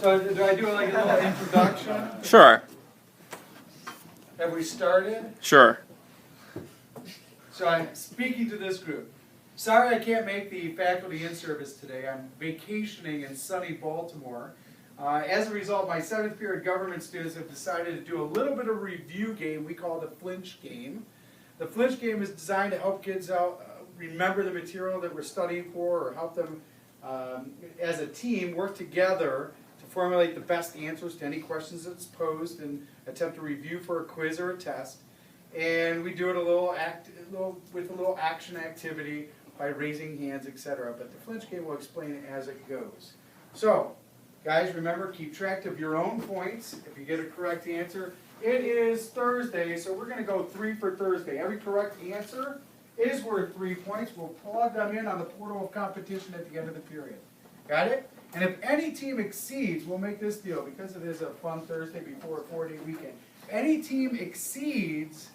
So do I do like a little introduction? Sure, Have we started? sure. So I'm speaking to this group. Sorry I can't make the faculty in-service today. I'm vacationing in sunny Baltimore. As a result, my 7th period government students have decided to do a little bit of review game we call the Flinch game. The Flinch game is designed to help kids out remember the material that we're studying for, or help them as a team work together to formulate the best answers to any questions that's posed and attempt to review for a quiz or a test. And we do it with a little action activity by raising hands, etc. But the Flinch game will explain it as it goes. So, guys, remember, keep track of your own points. If you get a correct answer, it is Thursday, so we're going to go 3 for Thursday. Every correct answer is worth 3 points. We'll plug them in on the portal of competition at the end of the period. Got it? And if any team exceeds, we'll make this deal, because it is a fun Thursday before a 4-day weekend. If any team exceeds,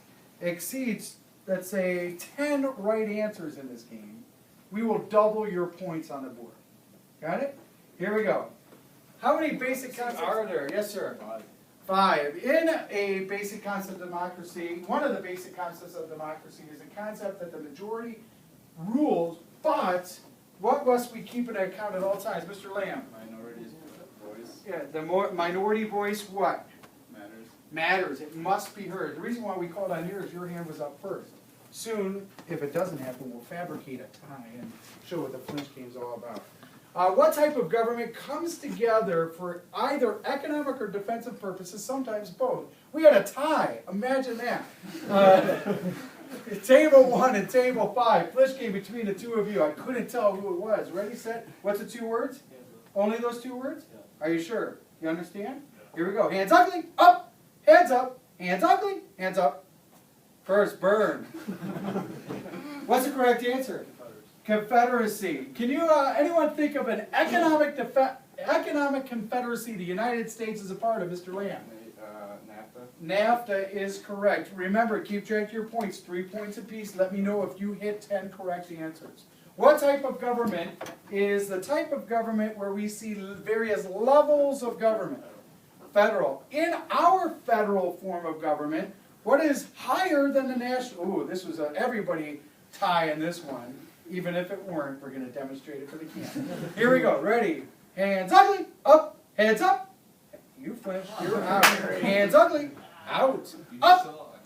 let's say, 10 right answers in this game, we will double your points on the board. Got it? Here we go. How many basic concepts are there? Yes, sir. 5. In a basic concept of democracy, one of the basic concepts of democracy is a concept that the majority rules, but what must we keep in account at all times? Mr. Lamb. Minorities' voice Yeah, the minority voice, what? matters. Matters. It must be heard. The reason why we called on yours, your hand was up first. Soon, if it doesn't happen, we'll fabricate a tie and show what the Flinch game is all about. What type of government comes together for either economic or defensive purposes, sometimes both? We had a tie. Imagine that. Table 1 and table 5. Flinch game between the two of you. I couldn't tell who it was. Ready, set? What's the 2 words? Only those 2 words? Are you sure? You understand? Here we go. Hands ugly, up. Hands up. Hands ugly, hands up. First, burn. What's the correct answer? Confederacy. Can you, anyone think of an economic confederacy the United States is a part of, Mr. Lamb? NAFTA. NAFTA is correct. Remember, keep track of your points, 3 points apiece. Let me know if you hit 10 correct answers. What type of government is the type of government where we see various levels of government? Federal. In our federal form of government, what is higher than the national? Ooh, this was everybody tie in this one. Even if it weren't, we're going to demonstrate it for the camera. Here we go. Ready? Hands ugly, up. Hands up. You flinched. You're out. Hands ugly, out. Up.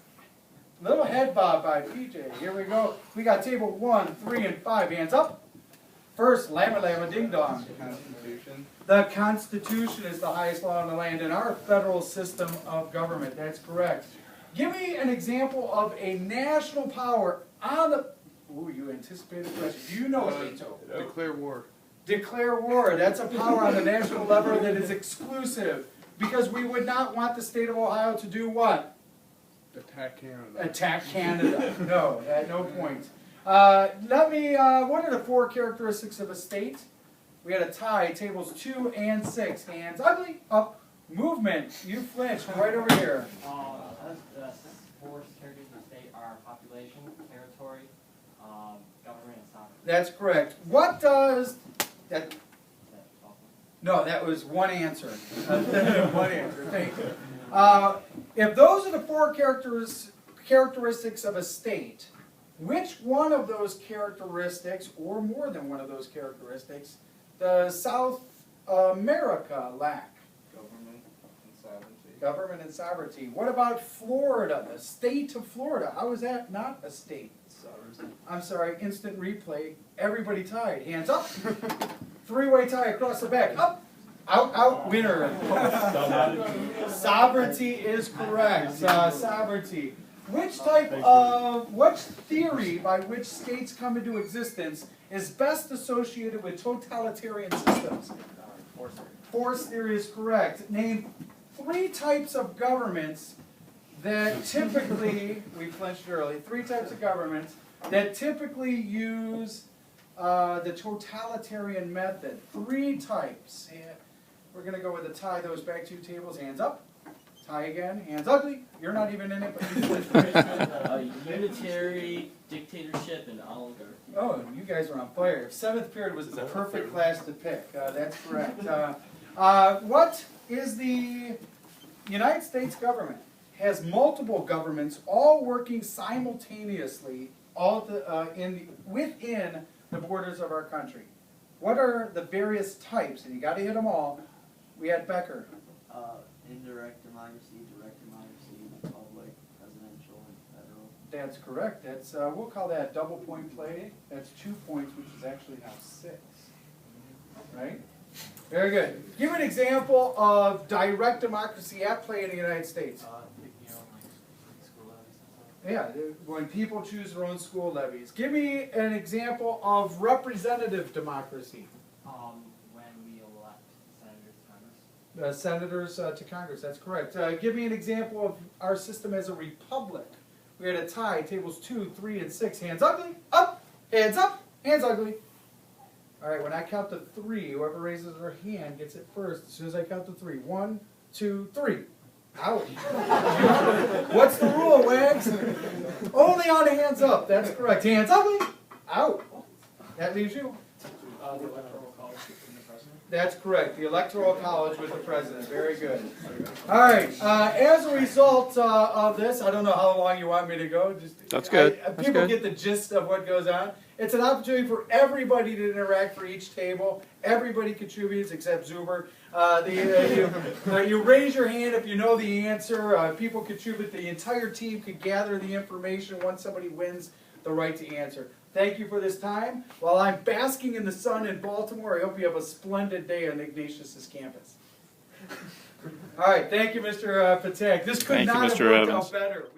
Little head bob by PJ. Here we go. We got table 1, 3, and 5. Hands up. First, llama llama ding dong. Constitution. The Constitution is the highest law in the land in our federal system of government. That's correct. Give me an example of a national power on the... Ooh, you anticipated the question. Do you know it? Declare war. Declare war. That's a power on the national level that is exclusive. Because we would not want the state of Ohio to do what? Attack Canada. Attack Canada. No, at no point. What are the 4 characteristics of a state? We had a tie, tables 2 and 6. Hands ugly, up, movement. You flinched, right over here. The 4 characters of the state are population, territory, government, and sovereignty. That's correct. What does that? Is that awful? No, that was one answer. One answer. Thank you. If those are the 4 characteristics of a state, which one of those characteristics, or more than one of those characteristics, does South America lack? Government and sovereignty. Government and sovereignty. What about Florida, the state of Florida? How is that not a state? Sovereignty. I'm sorry, instant replay. Everybody tied. Hands up. 3-way tie across the back. Up. Out, out, winner. Sovereignty is correct. Sovereignty. Which theory by which states come into existence is best associated with totalitarian systems? Force theory is correct. Name 3 types of governments that typically, we flinched early, 3 types of governments that typically use the totalitarian method. 3 types. And we're going to go with a tie, those back 2 tables. Hands up. Tie again. Hands ugly. You're not even in it, but you flinched. Unitary, dictatorship, and oligarchy. Oh, you guys are on fire. 7th period was the perfect class to pick. That's correct. What is the United States government? Has multiple governments all working simultaneously all within the borders of our country. What are the various types? And you got to hit them all. We had Becker. Indirect democracy, direct democracy, republic, presidential, and federal. That's correct. That's we'll call that double point play. That's 2 points, which is actually now 6. Right? Very good. Give an example of direct democracy at play in the United States. School levies and Yeah, when people choose their own school levies. Give me an example of representative democracy. stuff. When we elect senators to Congress. Senators to Congress, that's correct. Give me an example of our system as a republic. We had a tie, tables 2, 3, and 6. Hands ugly, up, hands ugly. All right, when I count to 3, whoever raises their hand gets it first. As soon as I count to 3, 1, 2, 3. Out. What's the rule, Wags? Only on hands up. That's correct. Hands ugly, out. That leaves you. The electoral college and the president. That's correct. The Electoral College with the president. Very good. All right. As a result of this, I don't know how long you want me to go. That's good. That's People good. get the gist of what goes on. It's an opportunity for everybody to interact for each table. Everybody contributes except Zuber. You raise your hand if you know the answer. People contribute. The entire team could gather the information once somebody wins the right to answer. Thank you for this time. While I'm basking in the sun in Baltimore, I hope you have a splendid day on Ignatius's campus. All right, thank you, Mr. Patek. This could Thank you, not have Mr. worked Evans. out better.